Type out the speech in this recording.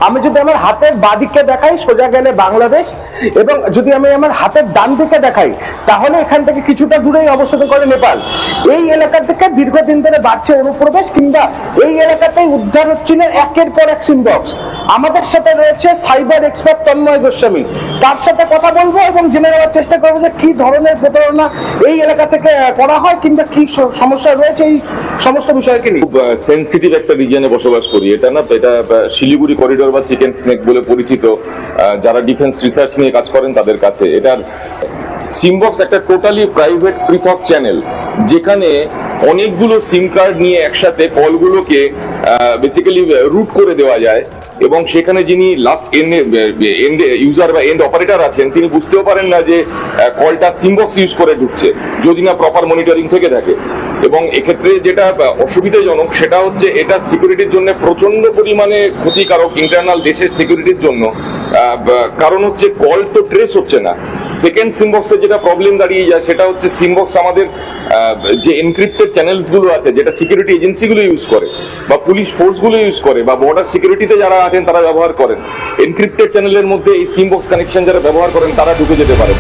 আমি যদি আমার হাতের বাঁদিকে দেখাই সোজা গেলে বাংলাদেশ, এবং যদি আমি আমার হাতের ডান দিকে দেখাই তাহলে এখান থেকে কিছুটা দূরেই অবস্থান করে নেপাল। এই এলাকা থেকে দীর্ঘদিন ধরে বাড়ছে অনুপ্রবেশ, কিংবা এই এলাকাতেই উদ্ধার হচ্ছিল একের পর এক সিমবক্স। আমাদের সাথে রয়েছে সাইবার এক্সপার্ট তন্ময় গোস্বামী, তার সাথে কথা বলবো এবং জেনে নেওয়ার চেষ্টা করবো যে কি ধরনের প্রতারণা এই এলাকা থেকে করা হয়, কিংবা কি সমস্যা রয়েছে এই সমস্ত বিষয়কে নিয়ে। সেনসিটিভ একটা রিজিয়নে বসবাস করি, এটা শিলিগুড়ি করিডোর বা চিকেন স্নেক বলে পরিচিত। যারা ডিফেন্স রিসার্চ নিয়ে কাজ করেন তাদের কাছে এটার সিমবক্স একটা টোটালি প্রাইভেট পৃথক চ্যানেল, যেখানে অনেকগুলো সিম কার্ড নিয়ে একসাথে কলগুলোকে বেসিক্যালি রুট করে দেওয়া যায়, এবং সেখানে যিনি লাস্ট এন্ড ইউজার বা এন্ড অপারেটর আছেন তিনি বুঝতেও পারেন না যে কলটা সিমবক্স ইউজ করে ঢুকছে, যদি না প্রপার মনিটরিং থেকে থাকে। এবং এক্ষেত্রে যেটা অসুবিধাজনক সেটা হচ্ছে এটা সিকিউরিটির জন্য প্রচন্ড পরিমাণে ক্ষতিকারক, ইন্টারনাল দেশের সিকিউরিটির জন্য। কারণ হচ্ছে কল তো ট্রেস হচ্ছে না। সেকেন্ড সিমবক্সের যেটা প্রবলেম দাঁড়িয়ে যায় সেটা হচ্ছে সিমবক্স আমাদের যে এনক্রিপ্টেড চ্যানেলস গুলো আছে, যেটা সিকিউরিটি এজেন্সিগুলো ইউজ করে বা পুলিশ ফোর্স গুলো ইউজ করে বা বর্ডার সিকিউরিটিতে যারা আছেন তারা ব্যবহার করেন, এনক্রিপ্টেড চ্যানেলের মধ্যে এই সিমবক্স কানেকশন যারা ব্যবহার করেন তারা ঢুকে যেতে পারে।